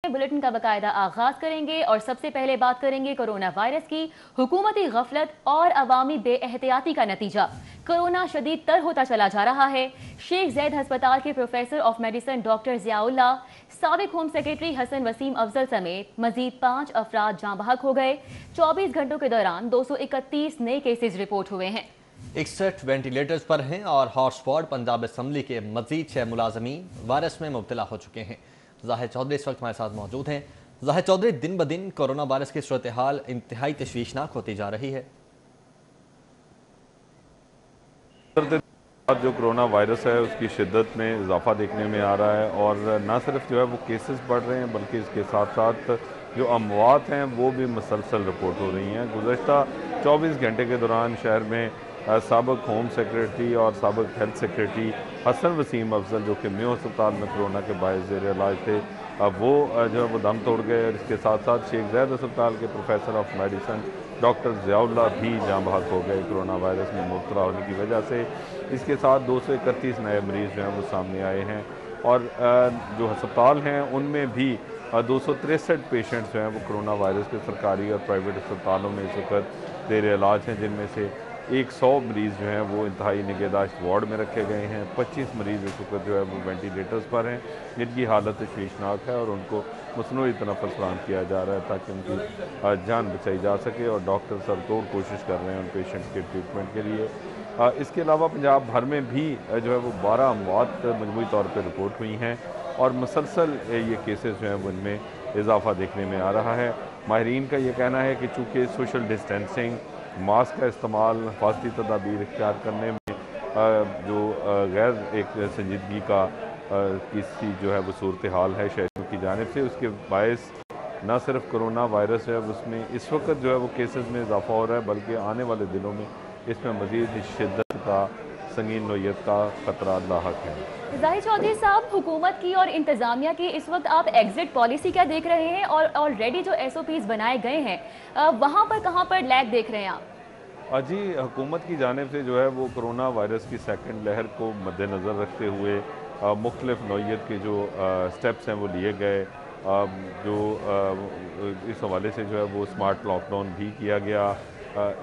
Bulletin का बाकायदा आगाज करेंगे और सबसे पहले बात करेंगे कोरोना वायरस की। हुकूमती गफलत और अवामी बेएहतियाती का नतीजा, कोरोना शदीद तर होता चला जा रहा है। शेख जैद अस्पताल के professor of medicine doctor Ziaullah, साबिक होम सेक्रेटरी हसन वसीम अफजल समेत मजीद 5 अफराद जाँ बहक हो गए। 24 घंटों के दौरान 231 नए केसेज रिपोर्ट हुए हैं। 61 वेंटिलेटर्स पर हैं और हॉटस्पॉट पंजाब असम्बली के मजीद 6 मुलाजमीन वायरस में मुब्तला हो चुके हैं। जाहिर चौधरी इस वक्त हमारे साथ मौजूद हैं। जाहिर चौधरी, दिन ब दिन कोरोना वायरस की सूरत हाल इंतहाई तशवीशनाक होती जा रही है। जो कोरोना वायरस है उसकी शिद्दत में इजाफा देखने में आ रहा है और न सिर्फ जो है वो केसेस बढ़ रहे हैं बल्कि इसके साथ साथ जो अमवात हैं वो भी मुसलसल रिपोर्ट हो रही हैं। गुज़श्ता 24 घंटे के दौरान शहर में साबिक होम सेक्रेटरी और साबिक हेल्थ सेक्रेटरी हसन वसीम अफजल जो कि मेयो अस्पताल में कोरोना के बायस ज़ेर इलाज थे, वो जो है वो दम तोड़ गए। और इसके साथ साथ शेख जैद अस्पताल के professor of medicine doctor Ziaullah भी जाँ बहक हो गए कोरोना वायरस में मुब्तला होने की वजह से। इसके साथ 231 नए मरीज़ जो हैं वो सामने आए हैं और जो अस्पताल हैं उनमें भी 263 पेशेंट्स जो हैं वो कोरोना वायरस के सरकारी और प्राइवेट अस्पतालों में इस वक्त ज़ेर इलाज हैं, जिनमें से 100 मरीज़ जो हैं वो इंतहाई निगहदाश्त वार्ड में रखे गए हैं। 25 मरीज़ इस वक्त जो है वो वेंटिलेटर्स पर हैं, जिनकी हालत तशवीशनाक है और उनको मसनूई तनफ़्फ़ुस फराहम किया जा रहा है ताकि उनकी जान बचाई जा सके और डॉक्टर सरतोड़ कोशिश कर रहे हैं उन पेशेंट्स के ट्रीटमेंट के लिए। इसके अलावा पंजाब भर में भी जो है वो 12 अमवात मजमूई तौर पर रिपोर्ट हुई हैं और मुसलसल ये केसेस जो हैं वो इनमें इजाफा देखने में आ रहा है। माहिरीन का ये कहना है कि चूँकि सोशल डिस्टेंसिंग, मास्क का इस्तेमाल, हिफाजती तदाबीर इख्तियार करने में जो गैर एक संजीदगी का किसी जो है वो सूरत हाल है शहरों की जानिब से, उसके बायस न सिर्फ कोरोना वायरस है उसमें इस वक्त जो है वो केसेस में इजाफा हो रहा है बल्कि आने वाले दिनों में इसमें मज़ीद शिद्दत का, संगीन नोयत का खतरा लाहक है। जाहिर चौधरी साहब, हुकूमत की और इंतजामिया की इस वक्त आप एग्जिट पॉलिसी क्या देख रहे हैं और ऑलरेडी जो SOPs बनाए गए हैं वहाँ पर कहाँ पर लैग देख रहे हैं आप? जी, हुकूमत की जानिब से जो है वो कोरोना वायरस की सेकंड लहर को मद्देनज़र रखते हुए मुख्तलिफ नौइयत के जो स्टेप्स हैं वो लिए गए। जो इस हवाले से जो है वो स्मार्ट लॉकडाउन भी किया गया,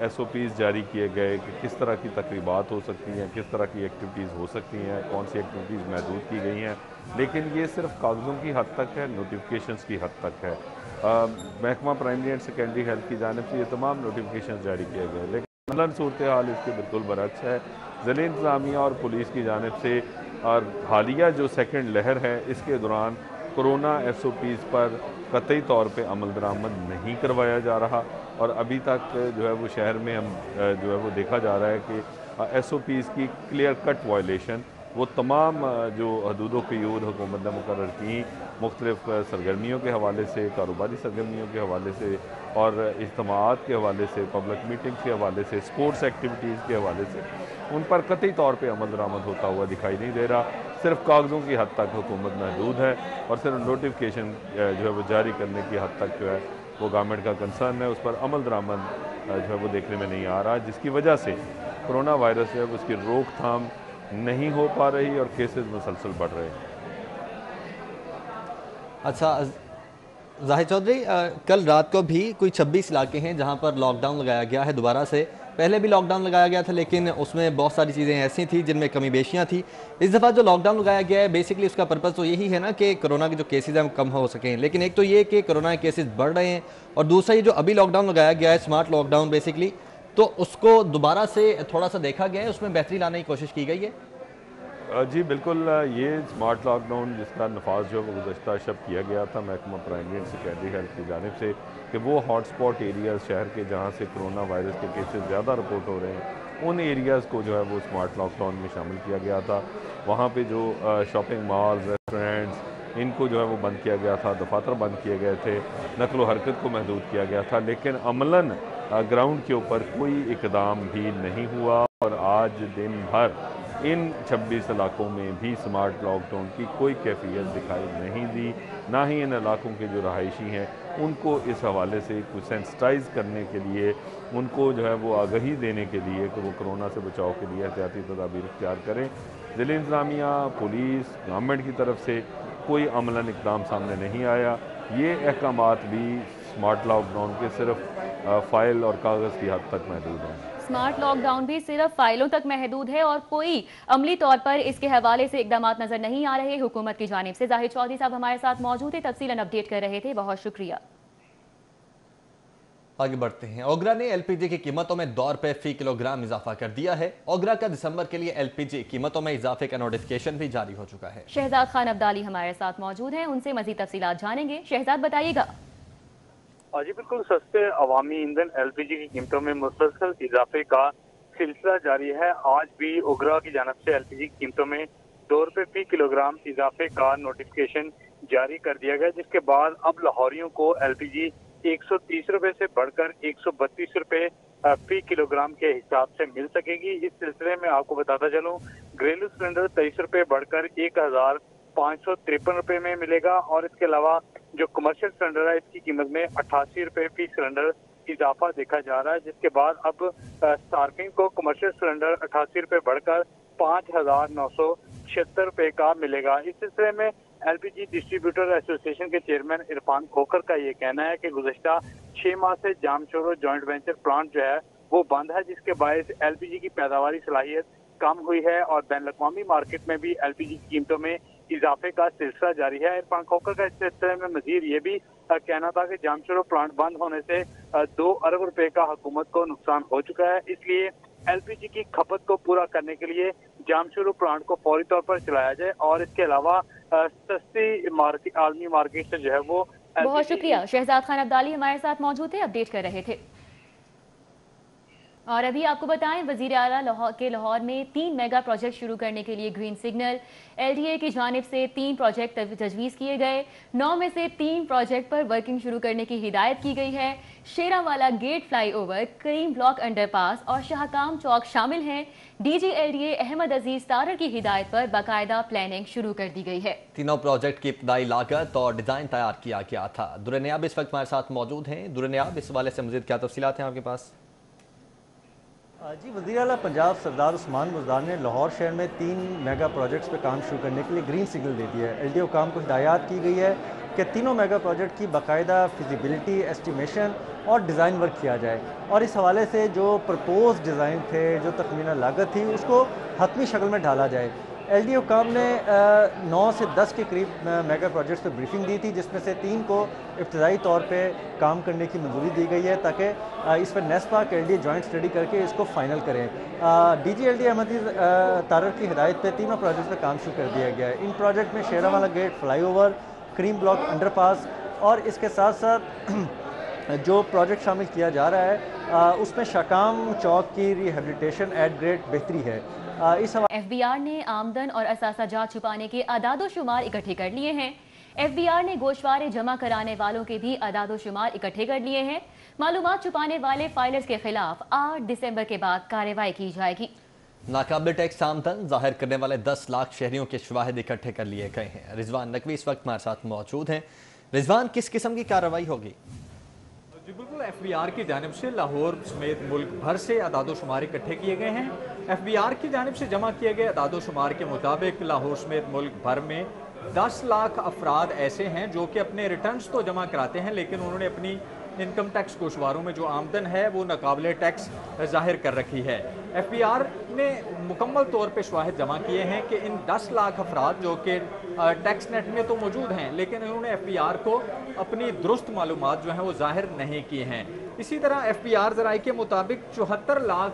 SOPs जारी किए गए कि किस तरह की तकरीबात हो सकती हैं, किस तरह की एक्टिविटीज़ हो सकती हैं, कौन सी एक्टिविटीज़ महदूद की गई हैं। लेकिन ये सिर्फ कागज़ों की हद तक है, नोटिफिकेशंस की हद तक है। महकमा प्राइमरी एंड सेकेंडरी हेल्थ की जानिब से ये तमाम नोटिफिकेशन जारी किए गए, लेकिन अमलन सूरत हाल इसके बिल्कुल बरक्स है। ज़िला इंतज़ामिया और पुलिस की जानिब से और हालिया जो सेकंड लहर है इसके दौरान कोरोना SOPs पर कतई तौर पे अमल दरामद नहीं करवाया जा रहा और अभी तक जो है वो शहर में हम जो है वो देखा जा रहा है कि SOPs की क्लियर कट वायलेशन, वो तमाम जो हदूद क़यूद हुकूमत ने मुकर्रर की मुख्तलिफ सरगर्मियों के हवाले से, कारोबारी सरगर्मियों के हवाले से और इज्तिमाआत के हवाले से, पब्लिक मीटिंग्स के हवाले से, स्पोर्ट्स एक्टिविटीज़ के हवाले से, उन पर कतई तौर पे अमल दरामद होता हुआ दिखाई नहीं दे रहा। सिर्फ कागज़ों की हद तक हुकूमत महदूद है और सिर्फ नोटिफिकेशन जो है वो जारी करने की हद तक जो है वो गवर्नमेंट का कंसर्न है, उस पर अमल दरामद जो है वो देखने में नहीं आ रहा, जिसकी वजह से कोरोना वायरस जो है उसकी रोकथाम नहीं हो पा रही और केसेस मुसलसल बढ़ रहे हैं। अच्छा जाहिर चौधरी, कल रात को भी कोई 26 इलाके हैं जहां पर लॉकडाउन लगाया गया है दोबारा से। पहले भी लॉकडाउन लगाया गया था लेकिन उसमें बहुत सारी चीज़ें ऐसी थी जिनमें कमी बेशियाँ थी। इस दफ़ा जो लॉकडाउन लगाया गया है बेसिकली उसका पर्पज़ तो यही है ना कि कोरोना के जो केसेस हैं वो कम हो सकें। लेकिन एक तो ये कि कोरोना के केसेस बढ़ रहे हैं और दूसरा ये जो अभी लॉकडाउन लगाया गया है, स्मार्ट लॉकडाउन बेसिकली, तो उसको दोबारा से थोड़ा सा देखा गया है, उसमें बेहतरी लाने की कोशिश की गई है। जी बिल्कुल, ये स्मार्ट लॉकडाउन जिसका नफाज जो है वो गुज़श्ता शब किया गया था महकमा प्राइमरी एंड सेकेंडरी हेल्थ की जानिब से कि वो हॉटस्पॉट एरियाज़ शहर के जहाँ से कोरोना वायरस के केसेस ज़्यादा रिपोर्ट हो रहे हैं उन एरियाज़ को जो है वो स्मार्ट लॉकडाउन में शामिल किया गया था। वहाँ पे जो शॉपिंग मॉल, रेस्टोरेंट्स, इनको जो है वो बंद किया गया था, दफातर बंद किए गए थे, नकलो हरकत को महदूद किया गया था, लेकिन अमलन ग्राउंड के ऊपर कोई इकदाम भी नहीं हुआ और आज दिन भर इन 26 इलाकों में भी स्मार्ट लॉकडाउन की कोई कैफियत दिखाई नहीं दी। ना ही इन इलाकों के जो रहायशी हैं उनको इस हवाले से कुछ सेंसिटाइज़ करने के लिए, उनको जो है वो आगाही देने के लिए कि वो कोरोना से बचाव के लिए एहतियाती तदाबीर इख्तियार करें, ज़िला इंतज़ामिया, पुलिस, गवर्नमेंट की तरफ से कोई अमलन इक़दाम सामने नहीं आया। ये अहकामात भी स्मार्ट लॉकडाउन के सिर्फ फ़ाइल और कागज़ की हद तक महदूद हैं। स्मार्ट लॉकडाउन भी सिर्फ फाइलों तक महदूद है और कोई अमली तौर पर इसके हवाले से इकदाम नजर नहीं आ रहे हुकूमत की जानिब से। जाहिद चौधरी साहब हमारे साथ मौजूद थे, तफसीलन अपडेट कर रहे थे, बहुत शुक्रिया। आगे बढ़ते हैं। ओगरा ने एलपीजी की कीमतों में दौर पर फी किलोग्राम इजाफा कर दिया है। ओगरा का दिसंबर के लिए एलपीजी कीमतों में इजाफे का नोटिफिकेशन भी जारी हो चुका है। शहजाद खान अब्दाली हमारे साथ मौजूद हैं, उनसे मजीद तफसीलात जानेंगे। शहजाद बताइएगा। जी बिल्कुल, सस्ते अवामी ईंधन एलपीजी की कीमतों में मुसलसल इजाफे का सिलसिला जारी है। आज भी ओगरा की जानब से एलपीजी की कीमतों में ₹2 फी किलोग्राम इजाफे का नोटिफिकेशन जारी कर दिया गया, जिसके बाद अब लाहौरियों को एलपीजी ₹130 से बढ़कर ₹132 फी किलोग्राम के हिसाब से मिल सकेगी। इस सिलसिले में आपको बताता चलूं, घरेलू सिलेंडर ₹23 बढ़कर ₹1553 में मिलेगा और इसके अलावा जो कमर्शियल सिलेंडर है इसकी कीमत में ₹88 फी सिलेंडर इजाफा देखा जा रहा है, जिसके बाद अब सार्फिन को कमर्शियल सिलेंडर ₹88 बढ़कर ₹5976 का मिलेगा। इस सिलसिले में एलपीजी डिस्ट्रीब्यूटर एसोसिएशन के चेयरमैन इरफान खोखर का ये कहना है कि गुज़श्ता 6 माह से जामशोरो जॉइंट वेंचर प्लांट जो है वो बंद है, जिसके बायस एलपीजी की पैदावारी सलाहियत कम हुई है और बैनुल-अक़वामी मार्केट में भी एलपीजी की कीमतों में इजाफे का सिलसिला जारी है। इरफान खोखर का इस सिलसिले में मजीद ये भी कहना था कि जामशोरो प्लांट बंद होने से 2 अरब रुपए का हुकूमत को नुकसान हो चुका है, इसलिए एलपीजी की खपत को पूरा करने के लिए जामशोरो प्लांट को फौरी तौर पर चलाया जाए और इसके अलावा सस्ती आलमी मार्केट से जो है वो। बहुत शुक्रिया। शहजाद खान अब्दाली हमारे साथ मौजूद थे, अपडेट कर रहे थे। और अभी आपको बताएं, वजीर आला लाहौर में 3 मेगा प्रोजेक्ट शुरू करने के लिए ग्रीन सिग्नल। एलडीए की जानिब से 3 प्रोजेक्ट तजवीज़ किए गए। 9 में से 3 प्रोजेक्ट पर वर्किंग शुरू करने की हिदायत की गई है। शेरावाला गेट फ्लाईओवर, करीम ब्लॉक अंडरपास और शाहकाम चौक शामिल हैं। डीजी एलडीए अहमद अजीज तारर की हिदायत पर बाकायदा प्लानिंग शुरू कर दी गई है। तीनों प्रोजेक्ट की इब्तदाई लागत और डिजाइन तैयार किया गया था। दुरनियाब इस वक्त हमारे साथ मौजूद हैं। दुरनियाब, इस हवाले से मजीद क्या तफसीलात हैं आपके पास? जी, वज़ीर आला पंजाब सरदार उस्मान बुज़दार ने लाहौर शहर में 3 मेगा प्रोजेक्ट्स पे काम शुरू करने के लिए ग्रीन सिग्नल दे दिया है। एलडीओ काम को हिदायत की गई है कि तीनों मेगा प्रोजेक्ट की बाकायदा फिजिबिलिटी, एस्टिमेशन और डिज़ाइन वर्क किया जाए और इस हवाले से जो प्रपोज डिज़ाइन थे, जो तखमीना लागत थी, उसको हतमी शक्ल में ढाला जाए। एलडीओ काम ने 9 से 10 के करीब मेगा प्रोजेक्ट्स पर ब्रीफिंग दी थी, जिसमें से 3 को इब्तदाई तौर पे काम करने की मंजूरी दी गई है ताकि इस पर नेस्पा के एलडीए जॉइंट स्टडी करके इसको फाइनल करें। डीजी एलडीए अहमद तारर की हिदायत पे तीनों प्रोजेक्ट्स पर काम शुरू कर दिया गया है। इन प्रोजेक्ट में शेरावाला गेट फ्लाईओवर, करीम ब्लॉक अंडरपास और इसके साथ साथ जो प्रोजेक्ट शामिल किया जा रहा है उसमें शाकाम चौक की रिहेबिलिटेशन एट ग्रेड बेहतरी है। एफबीआर ने आमदन और असासाजात छुपाने के अदादो शुमार इकट्ठे कर लिए हैं। एफबीआर ने गोशवारे जमा कराने वालों के भी अदादो शुमार इकट्ठे कर लिए हैं। मालूमात छुपाने वाले फाइलर्स के खिलाफ 8 दिसंबर के बाद कार्रवाई की जाएगी। नाकाबिल टैक्स आमदन जाहिर करने वाले 10 लाख शहरियों के शवाहिद इकट्ठे कर लिए गए हैं। रिजवान नकवी इस वक्त हमारे साथ मौजूद हैं। रिजवान, किस किस्म की कार्रवाई होगी? जी बिल्कुल, एफबीआर की जानिब से लाहौर समेत मुल्क भर से अदादो शुमार इकट्ठे किए गए हैं। एफबीआर की जानिब से जमा किए गए अदादो शुमार के मुताबिक लाहौर समेत मुल्क भर में 10 लाख अफराद ऐसे हैं जो कि अपने रिटर्न्स तो जमा कराते हैं, लेकिन उन्होंने अपनी इनकम टैक्स गोशवारों में जो आमदन है वो नाकाबिल टैक्स जाहिर कर रखी है। एफबीआर ने मुकम्मल तौर पे शवाहिद जमा किए हैं कि इन 10 लाख अफराद जो कि टैक्स नेट में तो मौजूद हैं, लेकिन उन्होंने एफबीआर को अपनी दुरुस्त मालूमात जो हैं वो जाहिर नहीं किए हैं। इसी तरह एफबीआर ज़राए के मुताबिक 74 लाख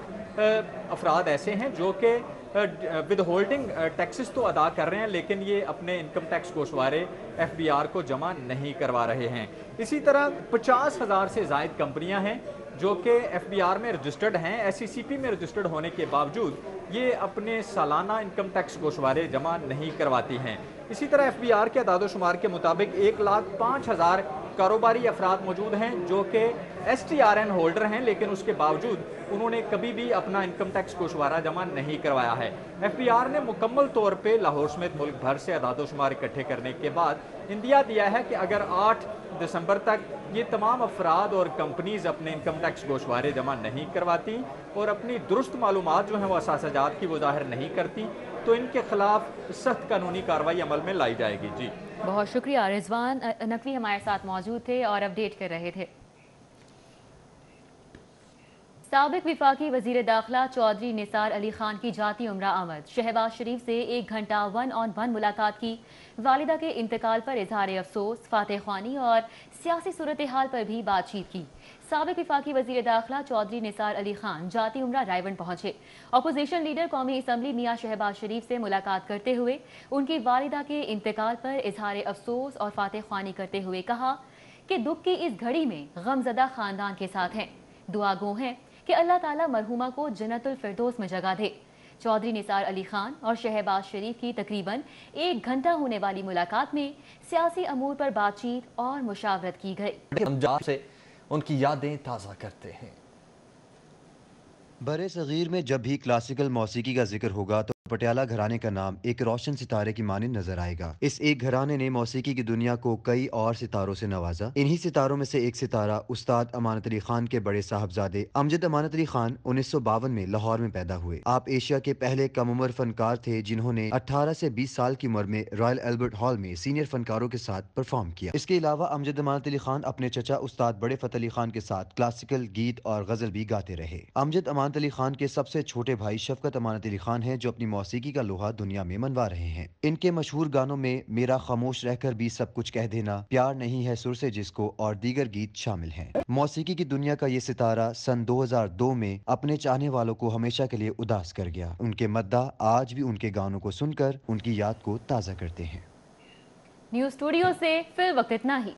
अफराद ऐसे हैं जो कि विद होल्डिंग टैक्सेस तो अदा कर रहे हैं, लेकिन ये अपने इनकम टैक्स गोशवारे एफबीआर को जमा नहीं करवा रहे हैं। इसी तरह 50,000 से ज़ायद कंपनियां हैं जो कि एफबीआर में रजिस्टर्ड हैं। एसईसीपी में रजिस्टर्ड होने के बावजूद ये अपने सालाना इनकम टैक्स गोशवारे जमा नहीं करवाती हैं। इसी तरह एफबीआर के अदादो शुमार के मुताबिक 1,05,000 कारोबारी अफराद मौजूद हैं जो कि STRN होल्डर हैं, लेकिन उसके बावजूद उन्होंने कभी भी अपना इनकम टैक्स गोशवारा जमा नहीं करवाया है। एफबीआर ने मुकम्मल तौर पे लाहौर समेत मुल्क भर से अदादो शुमार इकट्ठे करने के बाद इंदिया दिया है कि अगर 8 दिसंबर तक ये तमाम अफराद और कंपनीज अपने इनकम टैक्स गोशवारे जमा नहीं करवाती और अपनी दुरुस्त मालूमात जो हैं वो असासाजात की वो जाहिर नहीं करती, तो इनके खिलाफ सख्त कानूनी कार्रवाई अमल में लाई जाएगी। जी बहुत शुक्रिया रिजवान नकवी हमारे साथ मौजूद थे और अपडेट कर रहे थे। साबिक विफाकी वजीर दाखिला चौधरी निसार अली खान की जाती उम्रा आमद। शहबाज शरीफ से 1 घंटा 1-on-1 मुलाकात की। वालिदा के इंतकाल पर इजहार अफसोस, फातह ख्वानी और सियासी सूरत हाल पर भी बातचीत की। साबिक विफाकी वजीर दाखिला चौधरी निसार अली खान जाती उम्रा रायवन पहुंचे। अपोजिशन लीडर कौमी असम्बली मियाँ शहबाज शरीफ से मुलाकात करते हुए उनकी वालिदा के इंतकाल पर इजहार अफसोस और फातह ख्वानी करते हुए कहा कि दुख की इस घड़ी में गमजदा खानदान के साथ हैं। दुआ गो हैं कि अल्लाह ताला मरहुमा को जन्नतुल फिरदौस में जगह दे। चौधरी निसार अली खान और शहबाज शरीफ की तकरीबन 1 घंटा होने वाली मुलाकात में सियासी अमूर पर बातचीत और मुशावरत की गई। हम जहाँ से उनकी यादें ताज़ा करते हैं। बरे सगीर में जब भी क्लासिकल मौसीकी का जिक्र होगा तो पटियाला घराने का नाम एक रोशन सितारे की मानिंद नजर आएगा। इस एक घराने ने मौसीकी की दुनिया को कई और सितारों से नवाजा। इन्हीं सितारों में से एक सितारा उस्ताद अमानत अली खान के बड़े साहबजादे अमजद अमानत अली खान 1952 में लाहौर में पैदा हुए। आप एशिया के पहले कम उम्र फनकार थे जिन्होंने 18 से 20 साल की उम्र में रॉयल एल्बर्ट हॉल में सीनियर फनकारों के साथ परफॉर्म किया। इसके अलावा अमजद अमानत अली खान अपने चचा उस्ताद बड़े फतेह अली खान के साथ क्लासिकल गीत और गजल भी गाते रहे। अमजद अमानत अली खान के सबसे छोटे भाई शफकत अमानत अली खान हैं जो अपनी मौसीकी का लोहा दुनिया में मनवा रहे हैं। इनके मशहूर गानों में मेरा खामोश रहकर भी सब कुछ कह देना, प्यार नहीं है सुर से जिसको और दीगर गीत शामिल हैं। मौसीकी की दुनिया का ये सितारा सन 2002 में अपने चाहने वालों को हमेशा के लिए उदास कर गया। उनके मद्दा आज भी उनके गानों को सुनकर उनकी याद को ताज़ा करते हैं। न्यूज़ स्टूडियो से फिल वक्त इतना ही।